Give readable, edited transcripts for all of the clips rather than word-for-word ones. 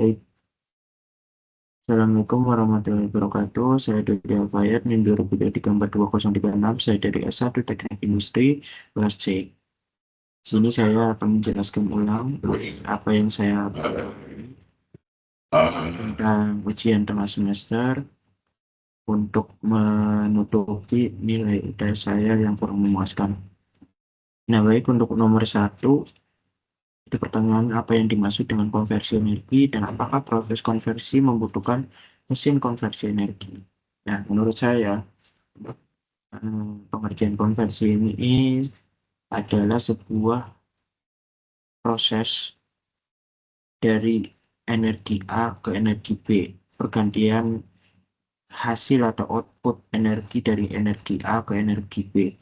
Baik, Assalamualaikum warahmatullahi wabarakatuh. Saya Dodi Alfayat, NIM 2023-42036. Saya dari S1 Teknik Industri, kelas C. Sini saya akan menjelaskan ulang apa yang saya tentang ujian tengah semester untuk menutupi nilai UTS saya yang kurang memuaskan. Nah, baik untuk nomor satu, itu pertanyaan apa yang dimaksud dengan konversi energi dan apakah proses konversi membutuhkan mesin konversi energi. Nah, menurut saya, pengertian konversi ini adalah sebuah proses dari energi A ke energi B, pergantian hasil atau output energi dari energi A ke energi B.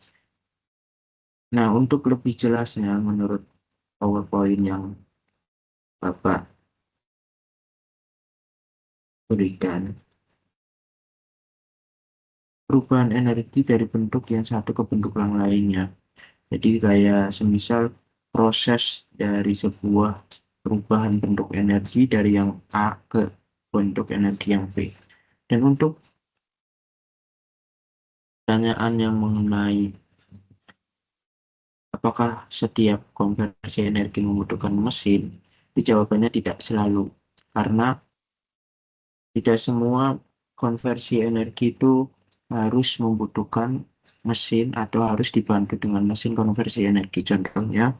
Nah, untuk lebih jelasnya, menurut PowerPoint yang Bapak berikan, perubahan energi dari bentuk yang satu ke bentuk yang lainnya. Jadi kayak semisal proses dari sebuah perubahan bentuk energi dari yang A ke bentuk energi yang B. Dan untuk pertanyaan yang mengenai apakah setiap konversi energi membutuhkan mesin, jawabannya tidak selalu. Karena tidak semua konversi energi itu harus membutuhkan mesin atau harus dibantu dengan mesin konversi energi. Contohnya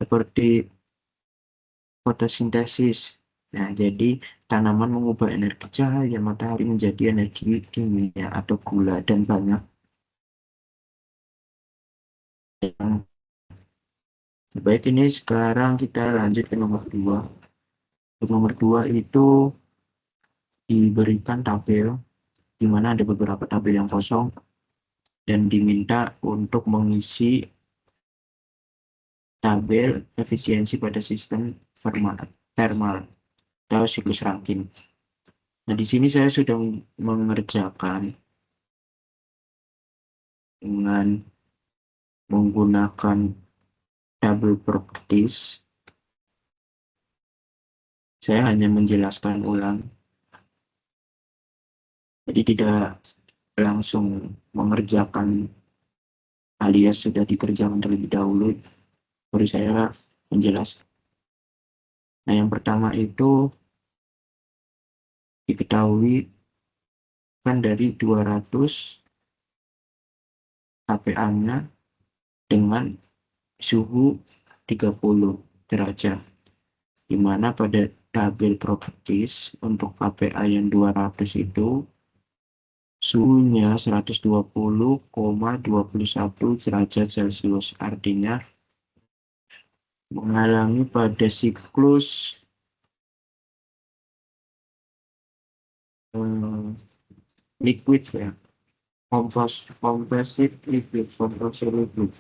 seperti fotosintesis. Nah, jadi tanaman mengubah energi cahaya matahari menjadi energi kimia atau gula dan banyak yang baik. Ini sekarang kita lanjut ke nomor 2. Untuk nomor 2 itu diberikan tabel di mana ada beberapa tabel yang kosong dan diminta untuk mengisi tabel efisiensi pada sistem thermal atau siklus Rankine. Nah, di sini saya sudah mengerjakan dengan menggunakan double properties. Saya hanya menjelaskan ulang, jadi tidak langsung mengerjakan alias sudah dikerjakan terlebih dahulu, baru saya menjelaskan. Nah, yang pertama itu diketahui kan dari 200 kPa-nya dengan suhu 30 derajat, di mana pada tabel properties untuk kPa yang 200 itu suhunya 120,21 derajat Celcius, artinya mengalami pada siklus eh, liquid ya, compressive liquid, compressor liquid.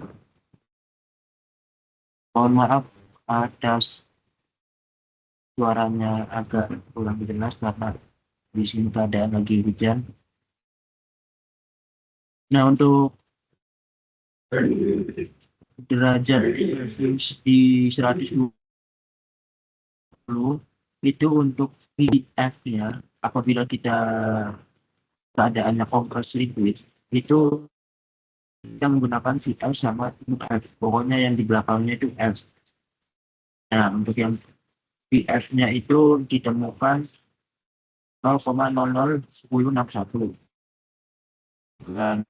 Mohon maaf atas suaranya agak kurang jelas karena di sini keadaan lagi hujan. Nah, untuk derajat Celcius di 120 itu untuk PF-nya, apabila kita keadaannya kompres liquid, itu kita menggunakan VF sama UF. Pokoknya yang di belakangnya itu F. Nah, untuk yang PF-nya itu ditemukan 0,001061 dan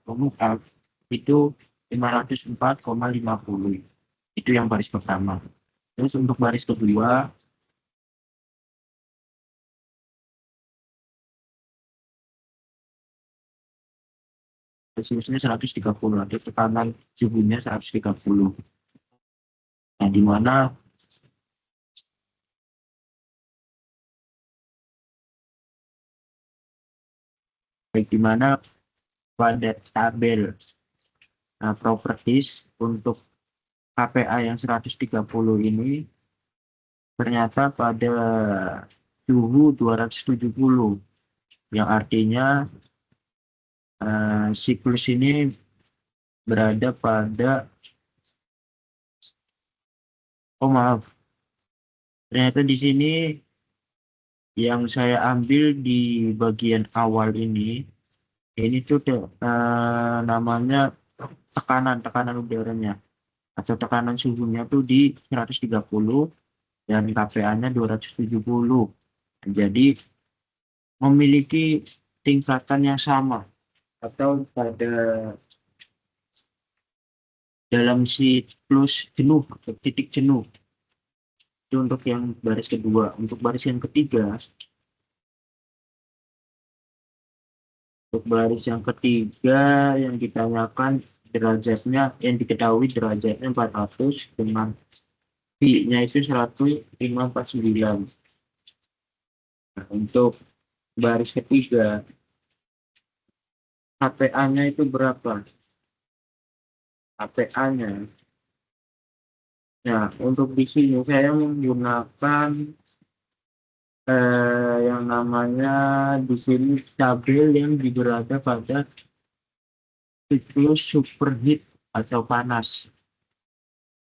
untuk F itu 504,50. Itu yang baris pertama. Terus untuk baris kedua, Celsiusnya 130 atau tekanan suhunya 130. Nah, di mana pada tabel properties untuk KPA yang 130 ini ternyata pada suhu 270, yang artinya siklus ini berada pada, oh maaf, Ternyata di sini yang saya ambil di bagian awal ini tuh namanya tekanan udaranya atau tekanan suhunya tuh di 130 dan KPA-nya 270. Jadi memiliki tingkatan yang sama atau pada dalam siklus jenuh atau titik jenuh. Itu untuk yang baris kedua. Untuk baris yang ketiga, yang ditanyakan derajatnya, yang diketahui derajatnya 400 dengan pi-nya itu 1,549. Nah, untuk baris ketiga, HPA-nya itu berapa? HPA-nya. Nah, untuk di sini saya menggunakan yang namanya di sini tabel yang berada pada siklus superheat atau panas.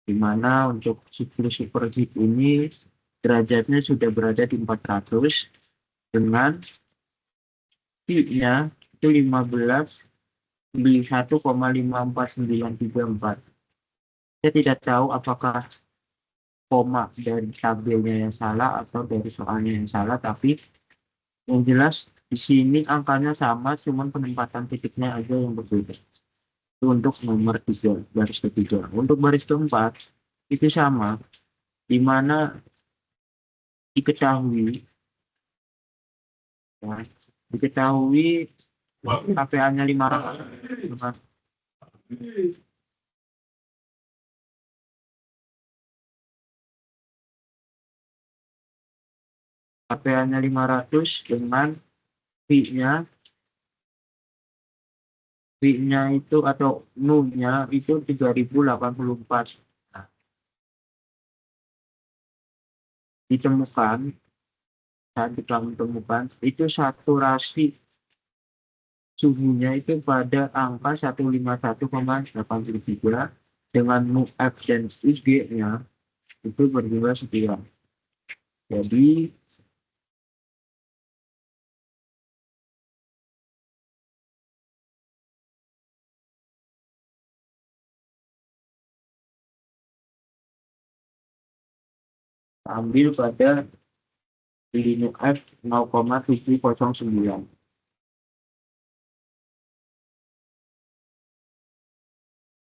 Di mana untuk siklus superheat ini derajatnya sudah berada di 400 dengan pi-nya itu 15 di 1,54934. Saya tidak tahu apakah koma dari tabelnya yang salah atau dari soalnya yang salah, tapi yang jelas di sini angkanya sama, cuman penempatan titiknya aja yang berbeda. Itu untuk nomor 3, baris ketiga. Untuk baris keempat itu sama, di mana diketahui, ya, diketahui KPA-nya 500, KPA-nya 500 dengan pi-nya pi-nya itu atau nu-nya itu 3084. Nah, ditemukan saat kita menemukan itu saturasi suhunya itu pada angka 151,83 dengan nu F dan IG-nya itu berdua sekian. Jadi ambil pada nu F 0,709.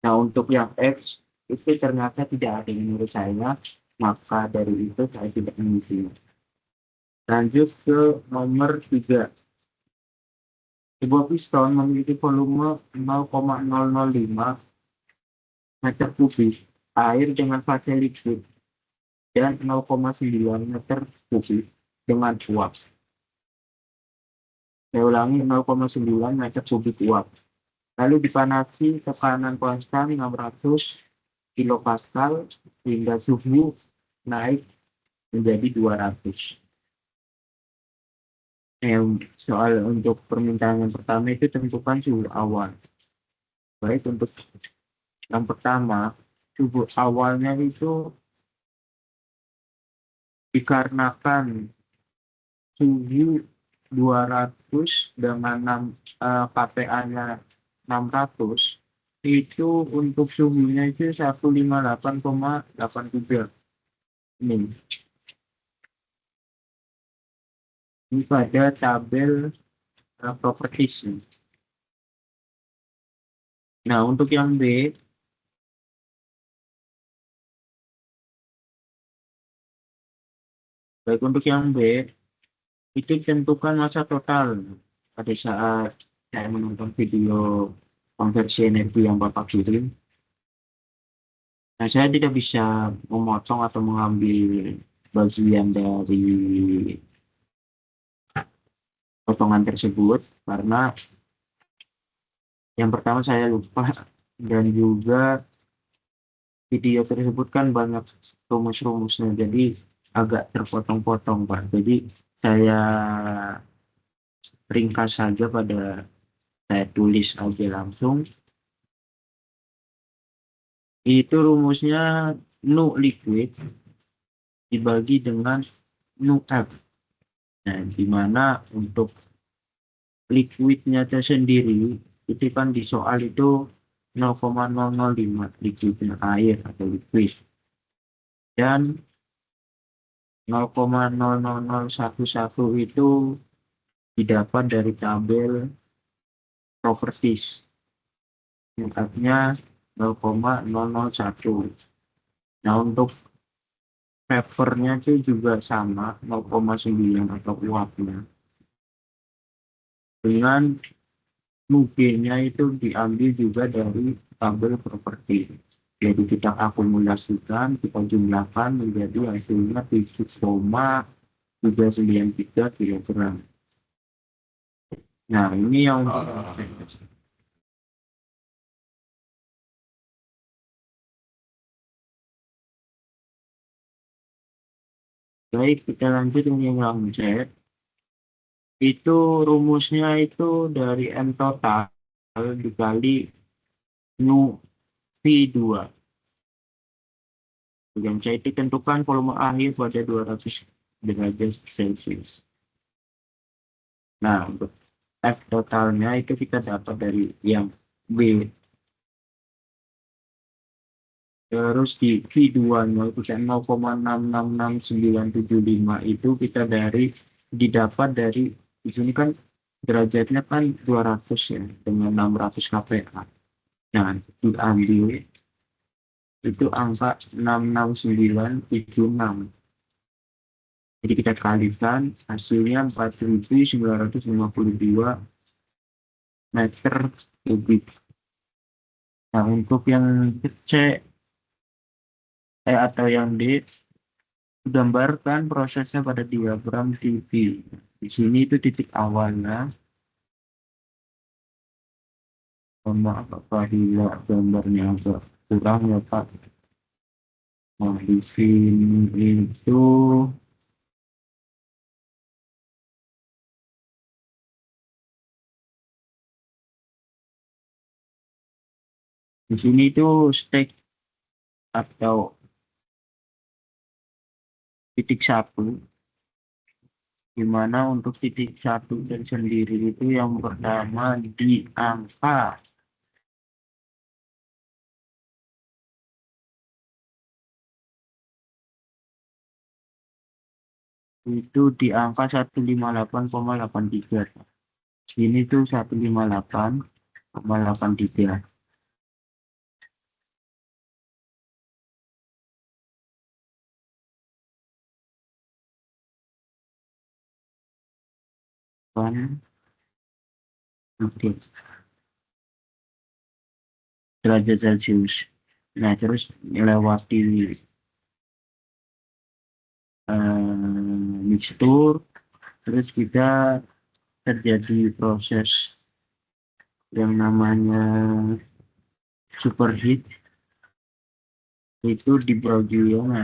Nah, untuk yang X itu ternyata tidak ada yang menurut saya, maka dari itu saya tidak mengisi. Lanjut ke nomor 3. Sebuah piston memiliki volume 0,005 meter kubik air dengan fase liquid dan 0,9 meter kubik dengan uap. Saya ulangi, 0,9 meter kubik uap. Lalu dipanasi tekanan konstan 600 kilopascal hingga suhu naik menjadi 200. Soal untuk permintaan yang pertama itu tentukan suhu awal. Baik, untuk yang pertama, suhu awalnya itu dikarenakan suhu 200 dengan KPA-nya 600, itu untuk suhunya itu 158,83. Ini pada tabel properties. Nah, untuk yang B, itu tentukan masa total pada saat saya menonton video konversi energi yang Bapak kirim. Nah, saya tidak bisa memotong atau mengambil bagian dari potongan tersebut karena yang pertama saya lupa, dan juga video tersebut kan banyak rumus-rumusnya, jadi agak terpotong-potong, Pak. Jadi saya ringkas saja, saya tulis aja langsung. Itu rumusnya nu liquid dibagi dengan nu F. Nah, di mana untuk liquidnya sendiri itu kan di soal itu 0,005 liquidnya air atau liquid, dan 0,00011 itu didapat dari tabel properties, tingkatnya 0,001. Nah, untuk papernya itu juga sama 0,9 atau uapnya, dengan mungkinnya itu diambil juga dari tabel properti. Jadi kita akumulasikan, kita jumlahkan menjadi hasilnya 7,393 kilogram. Nah, ini yang baik, kita lanjut yang Z. Itu rumusnya itu dari M total dikali Nu V2. Yang C ditentukan volume akhir pada 200 derajat Celcius. Nah, untuk F totalnya itu kita dapat dari yang B. Terus di V2-nya itu 0,666975 itu kita didapat dari di sini kan derajatnya kan 200 ya, dengan 600 kPa. Nah, diambil itu angka 66976. Jadi kita kalikan hasilnya 4.952 meter kubik. Nah, untuk yang C atau yang D, gambarkan prosesnya pada diagram TV. Di sini itu titik awalnya. Maaf apabila gambarnya agak kurang ya Pak. Nah, di sini itu stake atau titik satu, di mana untuk titik satu dan sendiri itu yang pertama di angka itu di angka 158,83. Sini tuh 158,83. Kan oke, derajat Celcius. Nah, terus melewati mixtur, terus kita terjadi proses yang namanya superheat, itu di bagian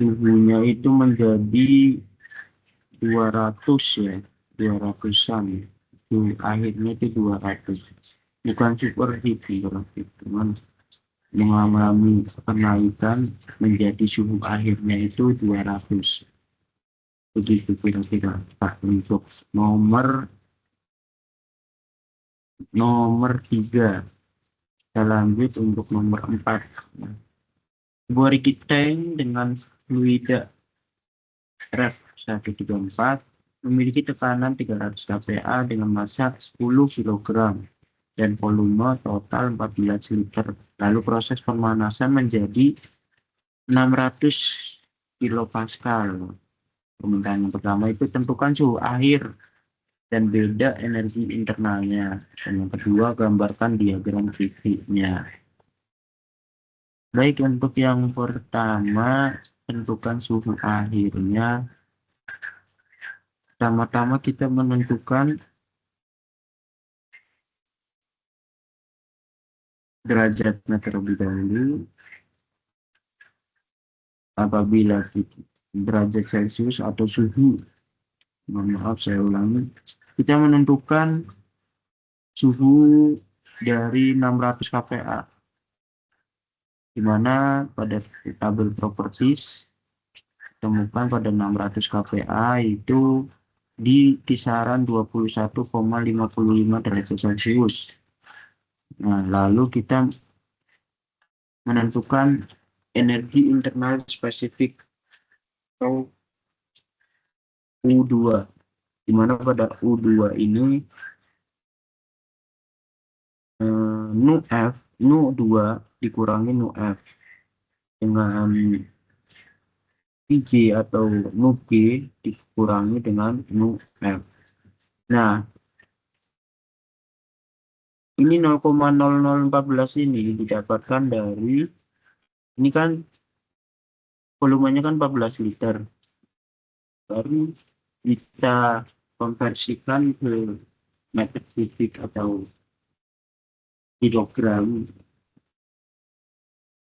suhunya itu menjadi 200 ya, 200-an. Itu akhirnya itu 200. Bukan superheat berarti, cuman mengalami kenaikan menjadi suhu akhirnya itu 200. Begitu kira-kira Pak. Untuk nomor 3, kita lanjut untuk nomor 4. Sebuah rigid tank dengan fluida ref 134 memiliki tekanan 300 kPa dengan massa 10 kg dan volume total 14 liter. Lalu proses pemanasan menjadi 600 kilopascal. Permintaan yang pertama itu tentukan suhu akhir dan beda energi internalnya. Dan yang kedua, gambarkan diagram fisiknya. Baik, untuk yang pertama, tentukan suhu akhirnya. Pertama-tama kita menentukan derajatnya terlebih dahulu. Apabila derajat Celcius atau suhu, maaf saya ulangi, kita menentukan suhu dari 600 kPa. di mana pada tabel properties ditemukan pada 600 kPa itu di kisaran 21,55 derajat Celcius. Nah, lalu kita menentukan energi internal spesifik atau U2, di mana pada U2 ini Nu F, Nu2 dikurangi Nu F dengan PG atau Nu G dikurangi dengan Nu F. Nah, ini 0,0014 ini didapatkan dari, ini kan volumenya kan 14 liter, baru kita konversikan ke meter kubik atau kilogram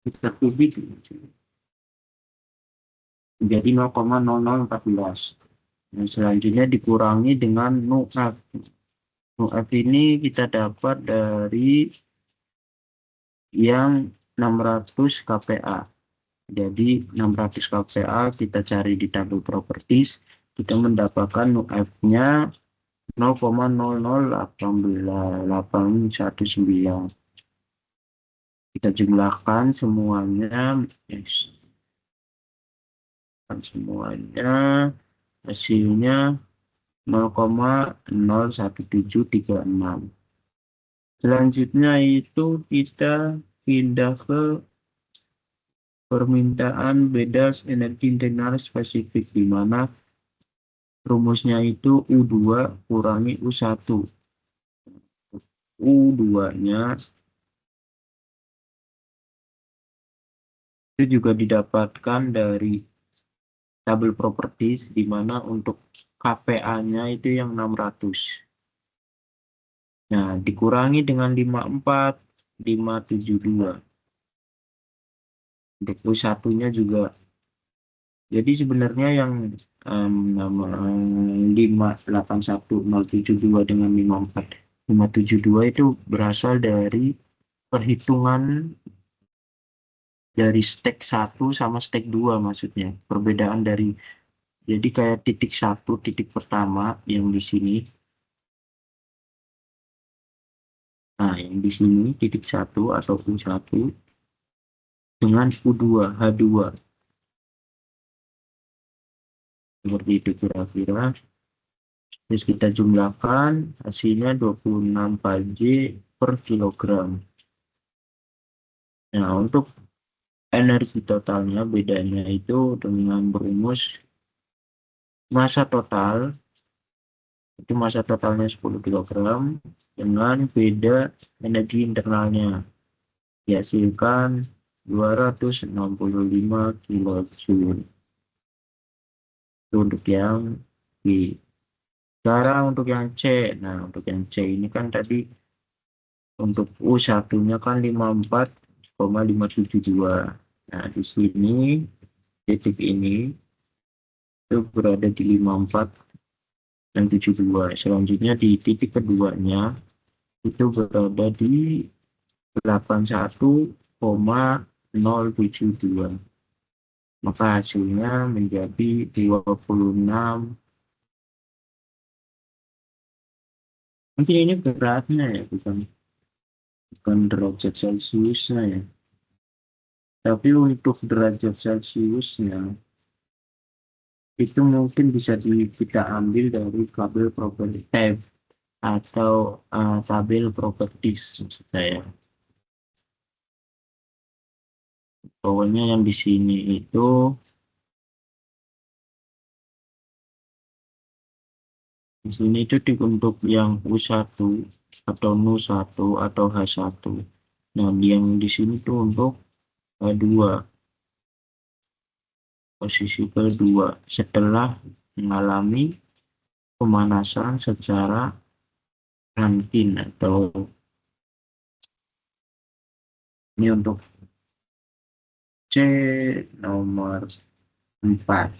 meter kubik menjadi 0,0014. Nah, selanjutnya dikurangi dengan NuF. NuF ini kita dapat dari yang 600 kPa. Jadi 600 kPa kita cari di tabel properties, kita mendapatkan NuF-nya 0,00819. Kita jumlahkan semuanya, hasilnya 0,01736. Selanjutnya itu kita pindah ke permintaan beda energi internal spesifik, di mana rumusnya itu U2 kurangi U1. U2-nya itu juga didapatkan dari tabel properties, di mana untuk KPA-nya itu yang 600. Nah, dikurangi dengan 54, 572. Untuk U1-nya juga. Jadi sebenarnya yang 581072 dengan 54572 itu berasal dari perhitungan dari stek 1 sama stek 2, maksudnya. Perbedaan dari, jadi kayak titik 1, titik pertama yang di sini. Nah, yang di sini titik 1 atau U1 dengan U2, H2. Seperti itu kira-kira. Terus kita jumlahkan, hasilnya 26 kJ per kilogram. Nah, untuk energi totalnya bedanya itu dengan berumus massa total, itu massa totalnya 10 kilogram dengan beda energi internalnya dihasilkan 265 kilojoule. Itu untuk yang B. Sekarang untuk yang C. Nah, untuk yang C ini kan tadi untuk U1-nya kan 54,572. Nah, di sini titik ini itu berada di 54 dan 72. Selanjutnya di titik keduanya itu berada di 81,072. Maka hasilnya menjadi 26. Mungkin ini beratnya ya, bukan derajat Celciusnya ya. Tapi untuk derajat Celciusnya itu mungkin bisa kita ambil dari tabel property tab atau tabel properties maksud saya. Pokoknya yang di sini itu untuk yang U1 atau Nu1 atau H1. Nah, yang di sini tuh untuk H2, posisi kedua setelah mengalami pemanasan secara Rankine, atau ini untuk C nomor 4.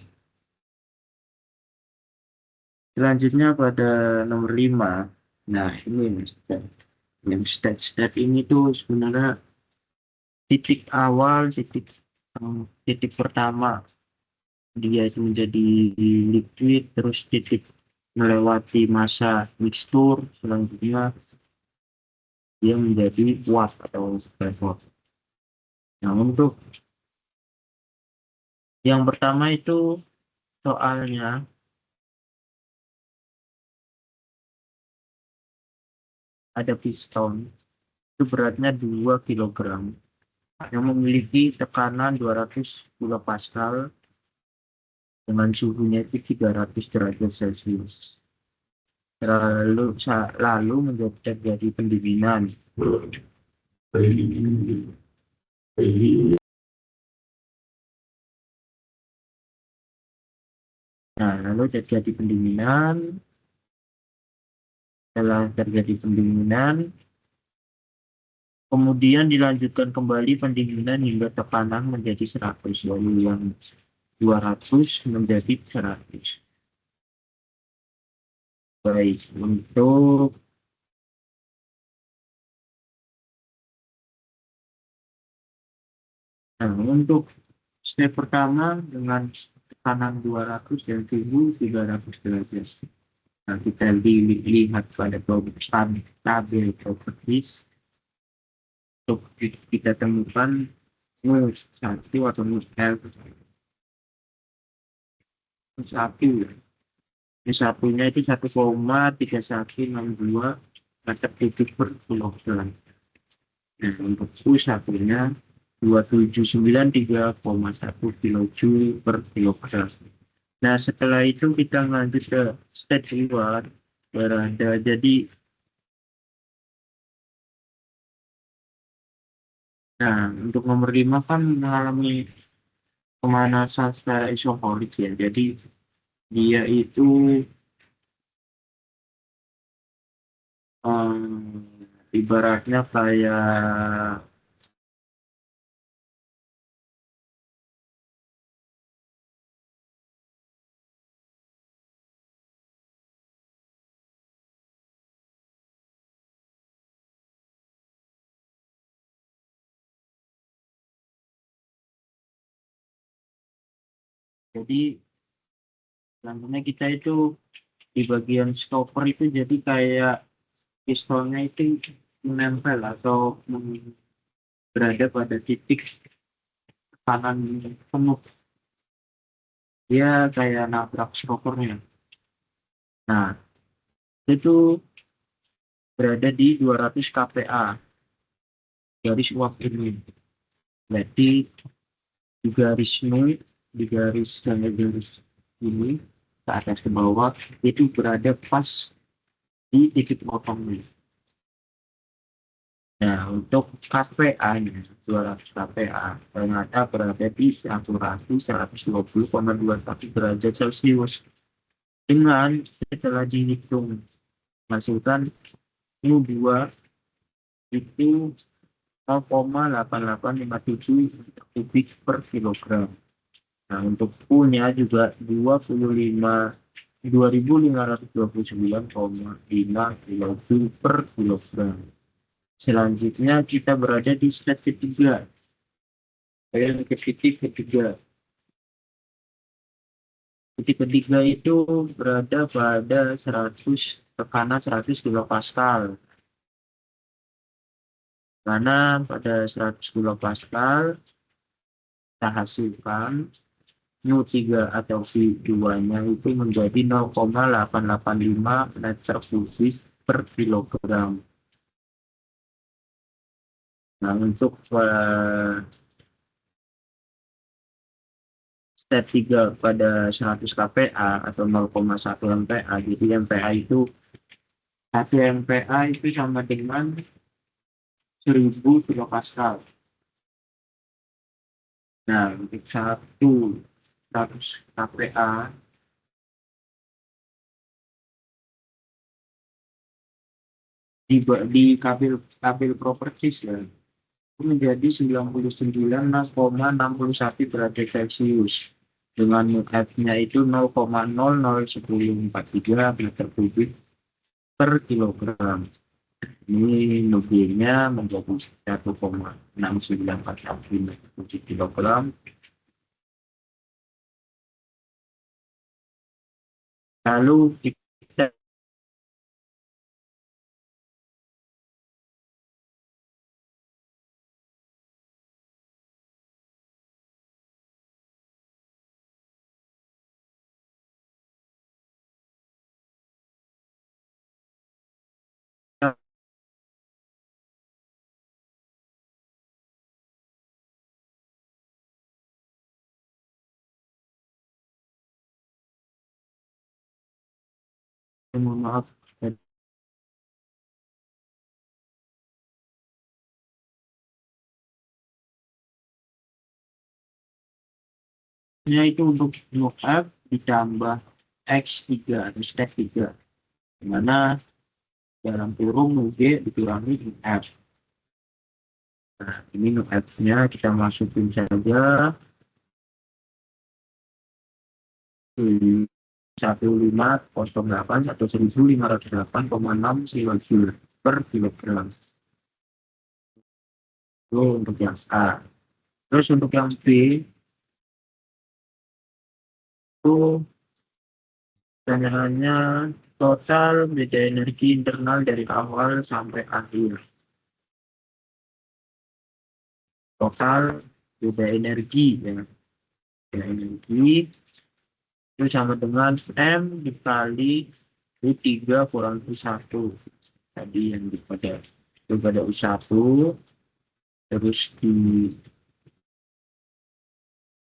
Selanjutnya pada nomor 5. Nah, ini yang stat ini tuh sebenarnya titik awal, titik pertama dia itu menjadi liquid, terus titik melewati masa mixture, selanjutnya dia menjadi uap atau vapor. Nah, untuk yang pertama itu soalnya ada piston, itu beratnya 2 kg yang memiliki tekanan 200 kilopascal dengan suhunya itu 300 derajat Celcius. Lalu terjadi pendinginan. Nah, lalu terjadi pendinginan. Setelah terjadi pendinginan, kemudian dilanjutkan kembali pendinginan hingga tekanan menjadi 100, lalu yang 200 menjadi 100. Baik, untuk step pertama dengan tekanan 200 dan 1300 derajat. Nah, kita lihat pada tabel properties untuk kita temukan satu atau satu. Ini satunya itu 1,3162 meter kubik per kilogram. Nah, untuk U satunya 2793,1 kilojoule per kilogram. Nah, setelah itu kita lanjut ke step 2 berada. Jadi, nah, untuk nomor 5 kan mengalami pemanasan secara isotonik ya. Jadi, dia itu ibaratnya kayak jadi namanya kita itu di bagian stopper itu jadi kayak pistonnya itu menempel atau berada pada titik kanan penuh, dia kayak nabrak stoppernya. Nah, itu berada di 200 kPa garis uap ini. Jadi di garis nol, di garis ini ke atas ke bawah itu berada pas di titik potongnya. Nah, untuk KPA-nya 200 KPA ternyata berada di 120,21 derajat Celcius. Dengan setelah dihitung masukkan U2 itu 0,8857 kubik per kilogram. Nah, untuk U-nya juga 2529,5 kilojoule per kilogram. Selanjutnya kita berada di step ketiga. Titik ketiga itu berada pada 100 tekanan 100 kilopascal. Karena pada 100 kilopascal kita hasilkan U3 atau V2-nya itu menjadi 0,885 meter kubik per kilogram. Nah, untuk step 3 pada 100 kPa atau 0,1 MPa, jadi MPa itu 1 MPa itu sama dengan 1000 kilopascal. Nah, untuk 100 kPa di tabel properties ya, itu menjadi 99,61 derajat Celcius dengan F-nya itu 0,00143 meter kubik per kilogram. Ini nubinya menjadi 1,6945 kilogram. Lalu kita mohon maaf. Itu untuk F ditambah X3 atau step 3, di mana dalam kurung UG dikurangi F. Nah, ini F-nya kita masukin saja 1508 atau 1508,6 kilojoule per kilogram. Itu untuk yang A. Terus untuk yang B itu tanyaannya total beda energi internal dari awal sampai akhir. Total beda energi ya. Beda energi itu sama dengan M dikali U3 kurang U1. Tadi yang pada U1 terus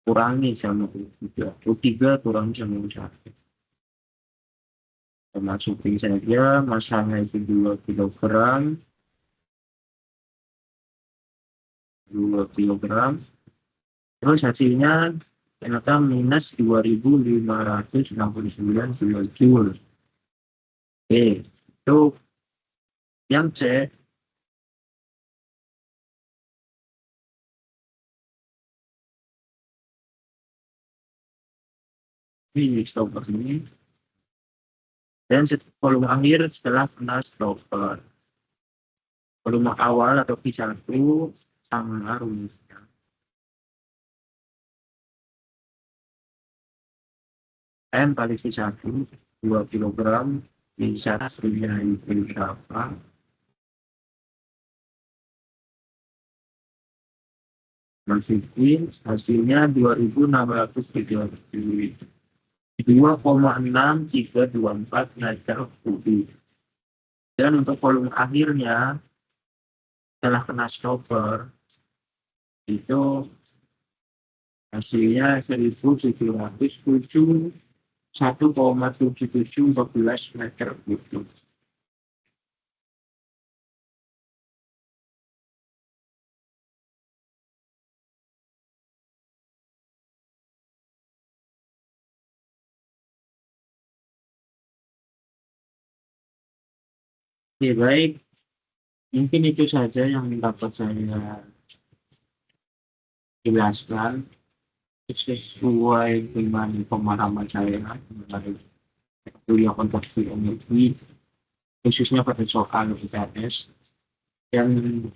dikurangi sama U3. U3 kurangi sama U1. Masukin saja masanya itu 2 kilogram. 2 kilogram. Terus hasilnya ternyata minus 2569 kilojoule. Oke, itu yang C. Ini stopper ini. Dan volume akhir setelah kena stopper. Volume awal atau P1 sama rumusnya. M kali C1 2 kilogram bisa hasilnya itu berapa? Masukin hasilnya 2632,6324 meter kubik. Dan untuk volume akhirnya setelah kena stopper itu hasilnya 1707 1,7714 meter kubik. Oke, baik. Mungkin itu saja yang dapat saya jelaskan sesuai dengan pemahaman saya mengenai kuliah konveksi energi, khususnya pada soal UTS. Dan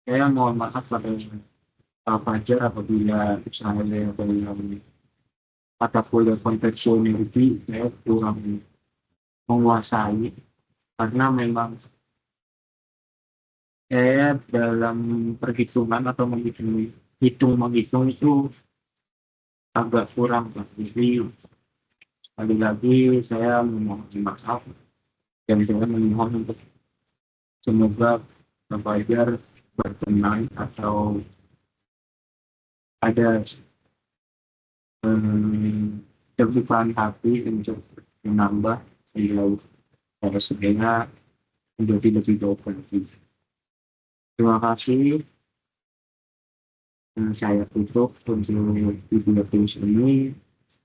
saya mohon maaf pada Pak Fajar apabila saya dalam mata kuliah konveksi energi saya kurang menguasai, karena memang saya dalam perhitungan atau menghitung itu agak kurang. Jadi sekali lagi saya memohon maaf dan saya memohon untuk semoga Pak Fajar berkenan atau ada terbukaan hati untuk menambah segera menjadi lebih baik lagi. Terima kasih. Saya tutup untuk video ini.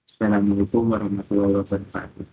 Assalamualaikum warahmatullahi wabarakatuh.